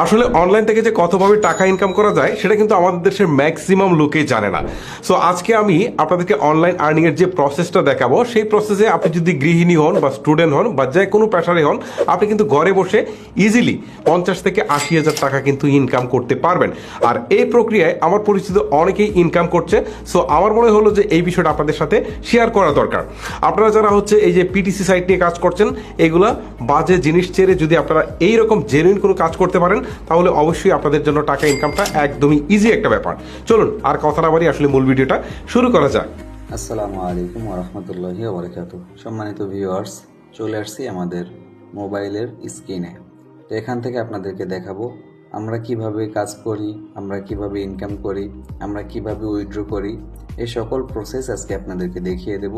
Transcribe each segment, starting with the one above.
আসলে অনলাইন থেকে যে কতভাবে টাকা ইনকাম করা যায় সেটা কিন্তু আমাদের দেশের ম্যাক্সিমাম লোকেই জানে না। সো আজকে আমি আপনাদেরকে অনলাইন আর্নিং এর যে প্রসেসটা দেখাবো, সেই প্রসেসে আপনি যদি গৃহিণী হন বা স্টুডেন্ট হন বা যে কোনো পেশারে হন, আপনি কিন্তু ঘরে বসে ইজিলি 50 থেকে 80 হাজার টাকা কিন্তু ইনকাম করতে পারবেন। আর এই প্রক্রিয়ায় আমার পরিচিত অনেকেই ইনকাম করছে। সো আমার মনে হলো যে এই বিষয়টা আপনাদের সাথে শেয়ার করা দরকার। আপনারা যারা হচ্ছে এই যে পিটিসি সাইট নিয়ে কাজ করছেন, এগুলা বাজে জিনিস ছেড়ে যদি আপনারা এইরকম জেনুইন কোনো কাজ করতে পারেন, তাহলে অবশ্যই আপনাদের জন্য টাকা ইনকামটা একদমই ইজি একটা ব্যাপার। চলুন আর কথা না বাড়ি আসলে মূল ভিডিওটা শুরু করা যাক। আসসালামু আলাইকুম ওরহমতুল্লাহি ওবরাকাতুহু। সম্মানিত ভিউয়ার্স, চলে আসছি আমাদের মোবাইলের স্ক্রিনে। তো এখান থেকে আপনাদেরকে দেখাবো আমরা কিভাবে কাজ করি, আমরা কিভাবে ইনকাম করি, আমরা কিভাবে উইথড্র করি, এই সকল প্রসেস আজকে আপনাদেরকে দেখিয়ে দেব।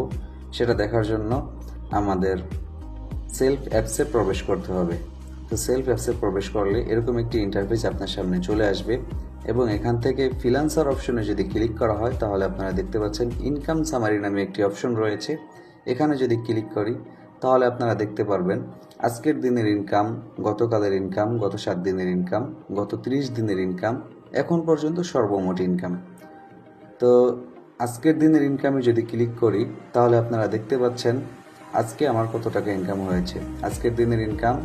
সেটা দেখার জন্য আমাদের সেলফ অ্যাপসে প্রবেশ করতে হবে। তো সেলফ অ্যাপসে প্রবেশ করলে এরকম একটি ইন্টারফেস আপনার সামনে চলে আসবে এবং এখান থেকে ফ্রিল্যান্সার অপশনে যদি ক্লিক করা হয় তাহলে আপনারা দেখতে পাচ্ছেন ইনকাম সামারি নামে একটি অপশন রয়েছে। এখানে যদি ক্লিক করি তাহলে আপনারা দেখতে পারবেন আজকের দিনের ইনকাম, গতকালের ইনকাম, গত 7 দিনের ইনকাম, গত 30 দিনের ইনকাম, এখন পর্যন্ত সর্বমোট ইনকাম। তো আজকের দিনের ইনকামে যদি ক্লিক করি তাহলে আপনারা দেখতে পাচ্ছেন আজকে আমার কত টাকা ইনকাম হয়েছে। আজকের দিনের ইনকাম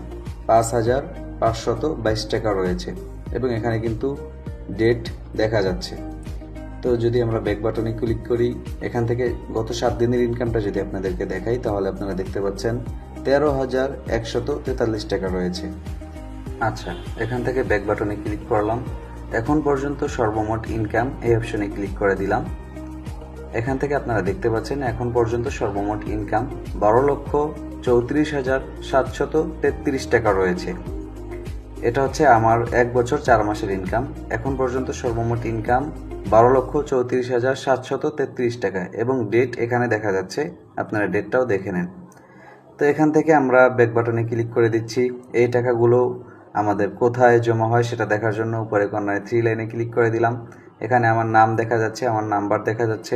5,522 টাকা রয়েছে এবং এখানে কিন্তু ডেট দেখা যাচ্ছে। তো যদি আমরা ব্যাক বাটনে ক্লিক করি, এখান থেকে গত 7 দিনের ইনকামটা যদি আপনাদেরকে দেখাই তাহলে আপনারা দেখতে পাচ্ছেন 13,143 টাকা রয়েছে। আচ্ছা, এখান থেকে ব্যাক বাটনে ক্লিক করলাম, এখন পর্যন্ত সর্বমোট ইনকাম এই অপশনে ক্লিক করে দিলাম। এখান থেকে আপনারা দেখতে পাচ্ছেন এখন পর্যন্ত সর্বমোট ইনকাম 12,34,733 টাকা রয়েছে। এটা হচ্ছে আমার 1 বছর 4 মাসের ইনকাম। এখন পর্যন্ত সর্বমোট ইনকাম 12,34,733 টাকা এবং ডেট এখানে দেখা যাচ্ছে, আপনারা ডেটটাও দেখে নেন। তো এখান থেকে আমরা ব্যাক বাটনে ক্লিক করে দিচ্ছি। এই টাকাগুলো আমাদের কোথায় জমা হয় সেটা দেখার জন্য উপরে কর্নারে 3 লাইনে ক্লিক করে দিলাম। এখানে আমার নাম দেখা যাচ্ছে, আমার নাম্বার দেখা যাচ্ছে,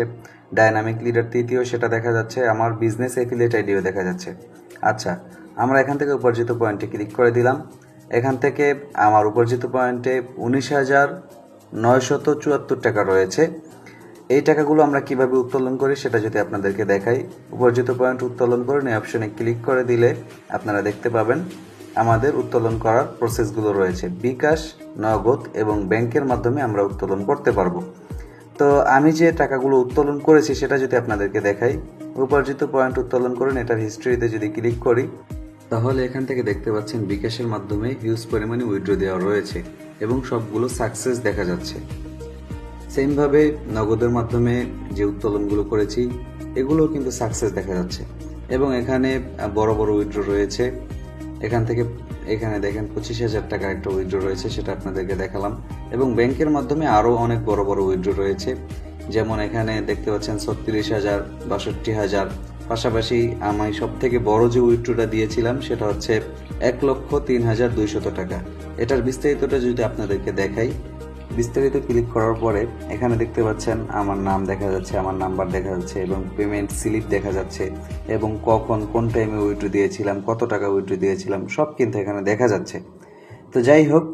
ডাইনামিক লিডার তৃতীয় সেটা দেখা যাচ্ছে, আমার বিজনেস অ্যাফিলিয়েট আইডিও দেখা যাচ্ছে। আচ্ছা, আমরা এখান থেকে উপার্জিত পয়েন্টে ক্লিক করে দিলাম। এখান থেকে আমার উপার্জিত পয়েন্টে 19,974 টাকা রয়েছে। এই টাকাগুলো আমরা কিভাবে উত্তোলন করি সেটা যদি আপনাদেরকে দেখাই, উপার্জিত পয়েন্ট উত্তোলন করুন এই অপশনে ক্লিক করে দিলে আপনারা দেখতে পাবেন আমাদের উত্তোলন করার প্রসেসগুলো রয়েছে। বিকাশ, নগদ এবং ব্যাংকের মাধ্যমে আমরা উত্তোলন করতে পারবো। তো আমি যে টাকাগুলো উত্তোলন করেছি সেটা যদি আপনাদেরকে দেখাই, উপার্জিত পয়েন্ট উত্তোলন করুন এটার হিস্ট্রিতে যদি ক্লিক করি তাহলে এখান থেকে দেখতে পাচ্ছেন বিকাশের মাধ্যমে হিউজ পরিমাণে উইথড্র দেওয়া রয়েছে এবং সবগুলো সাকসেস দেখা যাচ্ছে। সেমভাবে নগদের মাধ্যমে যে উত্তোলনগুলো করেছি এগুলো কিন্তু সাকসেস দেখা যাচ্ছে এবং এখানে বড় বড় উইথড্র রয়েছে। এখানে দেখেন 25,000 টাকা একটা উইথড্র রয়েছে, সেটা আপনাদেরকে দেখালাম এবং ব্যাংকের মাধ্যমে আরও অনেক বড় বড় উইথড্র রয়েছে। যেমন এখানে দেখতে পাচ্ছেন 36,000, 62,000। পাশাপাশি আমি সব থেকে বড় যে উইথড্রটা দিয়েছিলাম সেটা হচ্ছে 1,03,200 টাকা। এটার বিস্তারিতটা যদি আপনাদেরকে দেখাই, বিস্তারিত ক্লিক করার পরে এখানে দেখতে পাচ্ছেন আমার নাম দেখা যাচ্ছে, আমার নাম্বার দেখা যাচ্ছে এবং পেমেন্ট স্লিপ দেখা যাচ্ছে এবং কখন কোন টাইমে উইথড্র দিয়েছিলাম, কত টাকা উইথড্র দিয়েছিলাম সব কিন্তু এখানে দেখা যাচ্ছে। তো যাই হোক,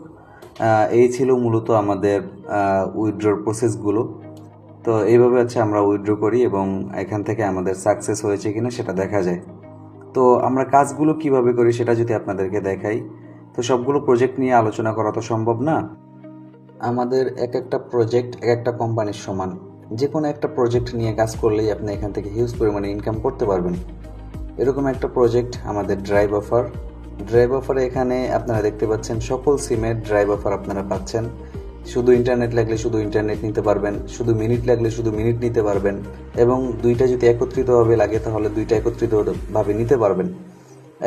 এই ছিল মূলত আমাদের উইথড্রর প্রসেসগুলো। তো এইভাবে হচ্ছে আমরা উইথড্র করি এবং এখান থেকে আমাদের সাকসেস হয়েছে কিনা সেটা দেখা যায়। তো আমরা কাজগুলো কিভাবে করি সেটা যদি আপনাদেরকে দেখাই, তো সবগুলো প্রজেক্ট নিয়ে আলোচনা করা তো সম্ভব না। আমাদের এক একটা প্রজেক্ট এক একটা কোম্পানির সমান। যে কোনো একটা প্রজেক্ট নিয়ে কাজ করলেই আপনি এখান থেকে হিউজ পরিমাণে ইনকাম করতে পারবেন। এরকম একটা প্রজেক্ট আমাদের ড্রাইভ অফার। ড্রাইভ অফারে এখানে আপনারা দেখতে পাচ্ছেন সকল সিমের ড্রাইভ অফার আপনারা পাচ্ছেন। শুধু ইন্টারনেট লাগলে শুধু ইন্টারনেট নিতে পারবেন, শুধু মিনিট লাগলে শুধু মিনিট নিতে পারবেন এবং দুইটা যদি একত্রিতভাবে লাগে তাহলে দুইটা একত্রিতভাবে নিতে পারবেন।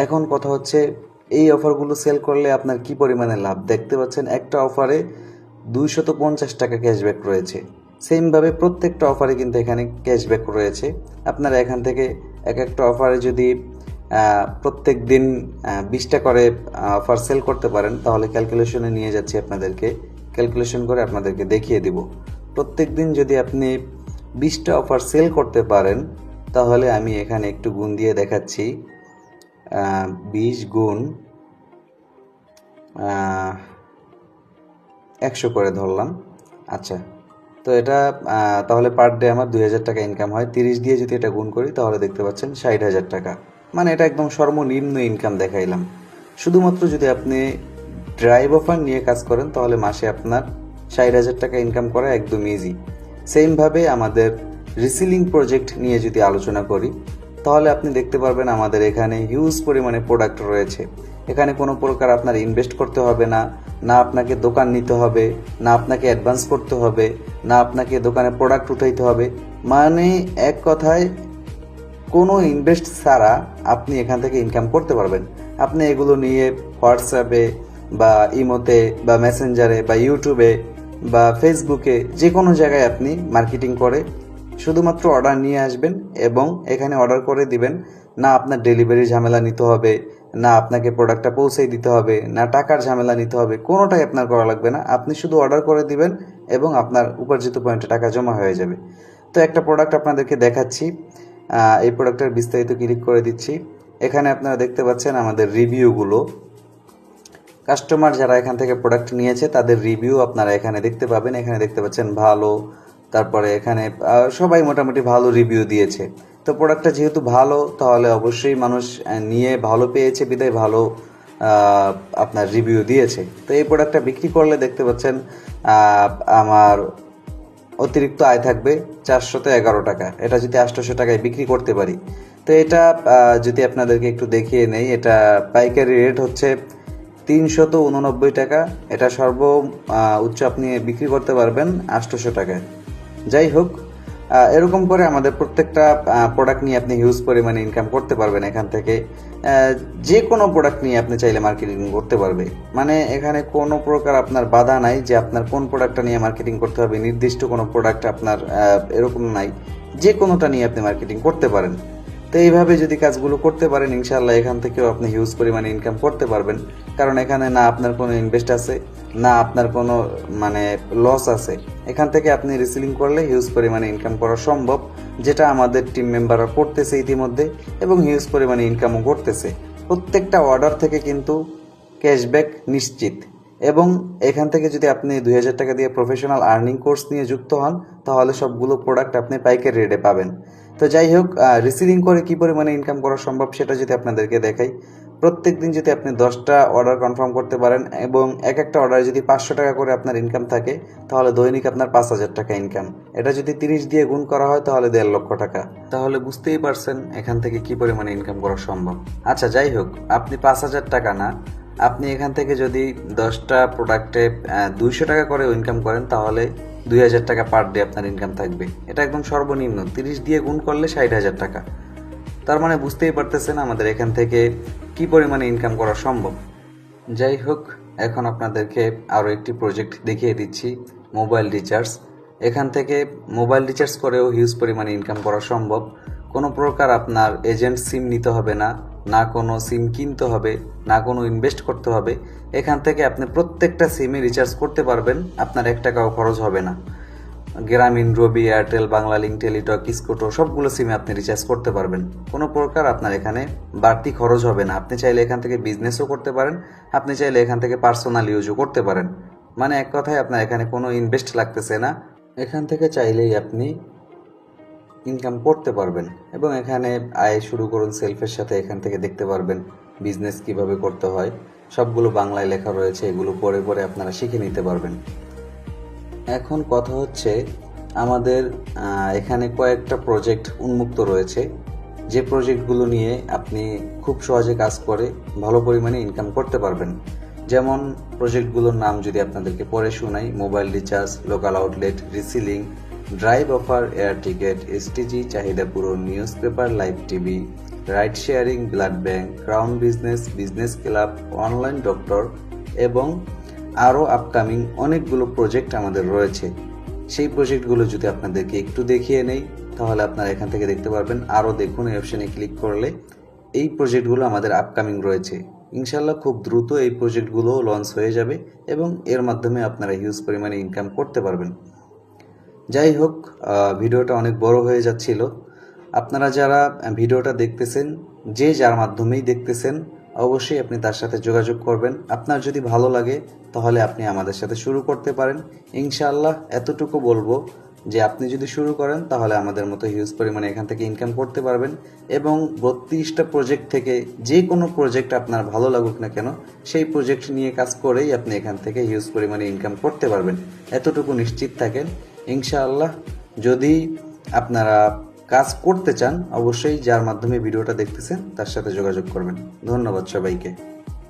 এখন কথা হচ্ছে এই অফারগুলো সেল করলে আপনার কি পরিমাণে লাভ। দেখতে পাচ্ছেন একটা অফারে 250 টাকা ক্যাশব্যাক রয়েছে। সেমভাবে প্রত্যেকটা অফারে কিন্তু এখানে ক্যাশব্যাক রয়েছে। আপনারা এখান থেকে এক একটা অফারে যদি প্রত্যেক দিন 20টা করে অফার সেল করতে পারেন তাহলে ক্যালকুলেশনে নিয়ে যাচ্ছি আপনাদেরকে, ক্যালকুলেশন করে আপনাদেরকে দেখিয়ে দিব। প্রত্যেক দিন যদি আপনি 20টা অফার সেল করতে পারেন তাহলে আমি এখানে একটু গুণ দিয়ে দেখাচ্ছি। 20 গুণ 100 করে ধরলাম। আচ্ছা, তো এটা তাহলে পার ডে আমার 2000 টাকা ইনকাম হয়। 30 দিয়ে যদি এটা গুণ করি তাহলে দেখতে পাচ্ছেন 60,000 টাকা। মানে এটা একদম সর্বনিম্ন ইনকাম দেখাইলাম। শুধুমাত্র যদি আপনি ড্রাইভ অফার নিয়ে কাজ করেন তাহলে মাসে আপনার 60,000 টাকা ইনকাম করা একদম ইজি। সেমভাবে আমাদের রিসিলিং প্রজেক্ট নিয়ে যদি আলোচনা করি তাহলে আপনি দেখতে পারবেন আমাদের এখানে হিউজ পরিমাণে প্রোডাক্ট রয়েছে। এখানে কোনো প্রকার আপনার ইনভেস্ট করতে হবে না, না আপনাকে দোকান নিতে হবে, না আপনাকে অ্যাডভান্স করতে হবে, না আপনাকে দোকানে প্রোডাক্ট উঠাইতে হবে। মানে এক কথায় কোনো ইনভেস্ট ছাড়া আপনি এখান থেকে ইনকাম করতে পারবেন। আপনি এগুলো নিয়ে হোয়াটসঅ্যাপে বা ইমোতে বা মেসেঞ্জারে বা ইউটিউবে বা ফেসবুকে যে কোনো জায়গায় আপনি মার্কেটিং করে শুধুমাত্র অর্ডার নিয়ে আসবেন এবং এখানে অর্ডার করে দিবেন। না আপনার ডেলিভারি ঝামেলা নিতে হবে, না আপনাকে প্রোডাক্টটা পৌঁছে দিতে হবে, না টাকার ঝামেলা নিতে হবে, কোনোটাই আপনার করা লাগবে না। আপনি শুধু অর্ডার করে দিবেন এবং আপনার উপার্জিত পয়েন্টে টাকা জমা হয়ে যাবে। তো একটা প্রোডাক্ট আপনাদেরকে দেখাচ্ছি। এই প্রোডাক্টের বিস্তারিত ক্লিক করে দিচ্ছি। এখানে আপনারা দেখতে পাচ্ছেন আমাদের রিভিউগুলো। কাস্টমার যারা এখান থেকে প্রোডাক্ট নিয়েছে তাদের রিভিউ আপনারা এখানে দেখতে পাবেন। এখানে দেখতে পাচ্ছেন ভালো, তারপরে এখানে সবাই মোটামুটি ভালো রিভিউ দিয়েছে। তো প্রোডাক্টটা যেহেতু ভালো তাহলে অবশ্যই মানুষ নিয়ে ভালো পেয়েছে বিধায় ভালো আপনার রিভিউ দিয়েছে। তো এই প্রোডাক্টটা বিক্রি করলে দেখতে পাচ্ছেন আমার অতিরিক্ত আয় থাকবে 411 টাকা। এটা যদি 800 টাকায় বিক্রি করতে পারি, তো এটা যদি আপনাদেরকে একটু দেখিয়ে নেই, এটা পাইকারি রেট হচ্ছে 389 টাকা। এটা উচ্চ আপনি বিক্রি করতে পারবেন 800 টাকায়। যাই হোক, এরকম করে আমাদের প্রত্যেকটা প্রোডাক্ট নিয়ে আপনি হিউজ পরিমাণে ইনকাম করতে পারবেন। এখান থেকে যে কোনো প্রোডাক্ট নিয়ে আপনি চাইলে মার্কেটিং করতে পারবে। মানে এখানে কোনো প্রকার আপনার বাধা নাই যে আপনার কোন প্রোডাক্টটা নিয়ে মার্কেটিং করতে হবে, নির্দিষ্ট কোনো প্রোডাক্ট আপনার এরকম নাই, যে কোনোটা নিয়ে আপনি মার্কেটিং করতে পারেন। তো এইভাবে যদি কাজগুলো করতে পারেন ইনশাল্লাহ এখান থেকেও আপনি হিউজ পরিমাণে ইনকাম করতে পারবেন। কারণ এখানে না আপনার কোনো ইনভেস্ট আছে, না আপনার কোনো মানে লস আছে। এখান থেকে আপনি রিসেলিং করলে হিউজ পরিমাণে ইনকাম করা সম্ভব, যেটা আমাদের টিম মেম্বাররা করতেছে ইতিমধ্যে এবং হিউজ পরিমাণে ইনকামও করতেছে। প্রত্যেকটা অর্ডার থেকে কিন্তু ক্যাশব্যাক নিশ্চিত। এবং এখান থেকে যদি আপনি 2000 টাকা দিয়ে প্রফেশনাল আর্নিং কোর্স নিয়ে যুক্ত হন তাহলে সবগুলো প্রোডাক্ট আপনি পাইকারি রেটে পাবেন। তো যাই হোক, রিসিলিং করে কী পরিমাণে ইনকাম করা সম্ভব সেটা যদি আপনাদেরকে দেখাই। প্রত্যেক দিন যদি আপনি 10টা অর্ডার কনফার্ম করতে পারেন এবং এক একটা অর্ডারে যদি 500 টাকা করে আপনার ইনকাম থাকে তাহলে দৈনিক আপনার 5000 টাকা ইনকাম। এটা যদি 30 দিয়ে গুণ করা হয় তাহলে 1.5 লক্ষ টাকা। তাহলে বুঝতেই পারছেন এখান থেকে কি পরিমাণে ইনকাম করা সম্ভব। আচ্ছা, যাই হোক, আপনি 5000 টাকা না, আপনি এখান থেকে যদি 10টা প্রোডাক্টে 200 টাকা করে ইনকাম করেন তাহলে 2000 টাকা পার ডে আপনার ইনকাম থাকবে। এটা একদম সর্বনিম্ন। 30 দিয়ে গুণ করলে 60,000 টাকা। তার মানে বুঝতেই পারতেছেন আমাদের এখান থেকে কি পরিমাণে ইনকাম করা সম্ভব। যাই হোক, এখন আপনাদেরকে আরও একটি প্রজেক্ট দেখিয়ে দিচ্ছি, মোবাইল রিচার্জ। এখান থেকে মোবাইল রিচার্জ করেও হিউজ পরিমাণে ইনকাম করা সম্ভব। কোনো প্রকার আপনার এজেন্ট সিম নিতে হবে না, না কোনো সিম কিনতে হবে, না কোনো ইনভেস্ট করতে হবে। এখান থেকে আপনি প্রত্যেকটা সিমে রিচার্জ করতে পারবেন, আপনার 1 টাকাও খরচ হবে না। গ্রামীণ, রবি, এয়ারটেল, বাংলালিংক, টেলিটক, স্কুটো সবগুলো সিমে আপনি রিচার্জ করতে পারবেন। কোনো প্রকার আপনার এখানে বাড়তি খরচ হবে না। আপনি চাইলে এখান থেকে বিজনেসও করতে পারেন, আপনি চাইলে এখান থেকে পার্সোনাল ইউজও করতে পারেন। মানে এক কথায় আপনার এখানে কোনো ইনভেস্ট লাগতেছে না, এখান থেকে চাইলেই আপনি ইনকাম করতে পারবেন। এবং এখানে আয় শুরু করুন সেলফের সাথে এখান থেকে দেখতে পারবেন বিজনেস কিভাবে করতে হয়। সবগুলো বাংলায় লেখা রয়েছে, এগুলো পড়ে পড়ে আপনারা শিখে নিতে পারবেন। এখন কথা হচ্ছে আমাদের এখানে কয়েকটা প্রজেক্ট উন্মুক্ত রয়েছে, যে প্রজেক্টগুলো নিয়ে আপনি খুব সহজে কাজ করে ভালো পরিমাণে ইনকাম করতে পারবেন। যেমন প্রজেক্টগুলোর নাম যদি আপনাদেরকে পড়ে শোনাই: mobile recharge, local outlet, reselling, drive offer, air ticket, STG, চাহিদা পূরণ, news paper, live TV, ride sharing, blood bank, crown business, business club, online doctor এবং আরও আপকামিং অনেকগুলো প্রজেক্ট আমাদের রয়েছে। সেই প্রজেক্টগুলো যদি আপনাদেরকে একটু দেখিয়ে নেই তাহলে আপনারা এখান থেকে দেখতে পারবেন। আরও দেখুন, এই অপশানে ক্লিক করলে এই প্রজেক্টগুলো আমাদের আপকামিং রয়েছে। ইনশাল্লাহ খুব দ্রুত এই প্রজেক্টগুলো লঞ্চ হয়ে যাবে এবং এর মাধ্যমে আপনারা হিউজ পরিমাণে ইনকাম করতে পারবেন। যাই হোক, ভিডিওটা অনেক বড় হয়ে যাচ্ছিল। আপনারা যারা ভিডিওটা দেখতেছেন, যে যার মাধ্যমেই দেখতেছেন, অবশ্যই আপনি তার সাথে যোগাযোগ করবেন। আপনার যদি ভালো লাগে তাহলে আপনি আমাদের সাথে শুরু করতে পারেন। ইনশাআল্লাহ এতটুকু বলবো যে আপনি যদি শুরু করেন তাহলে আমাদের মতো হিউজ পরিমাণে এখান থেকে ইনকাম করতে পারবেন এবং 32টা প্রজেক্ট থেকে যে কোনো প্রজেক্ট আপনার ভালো লাগুক না কেন সেই প্রজেক্ট নিয়ে কাজ করেই আপনি এখান থেকে হিউজ পরিমাণে ইনকাম করতে পারবেন। এতটুকু নিশ্চিত থাকেন। ইনশাআল্লাহ যদি আপনারা কাজ করতে চান অবশ্যই যার মাধ্যমে ভিডিওটা দেখতেছেন তার সাথে যোগাযোগ করবেন। ধন্যবাদ সবাইকে।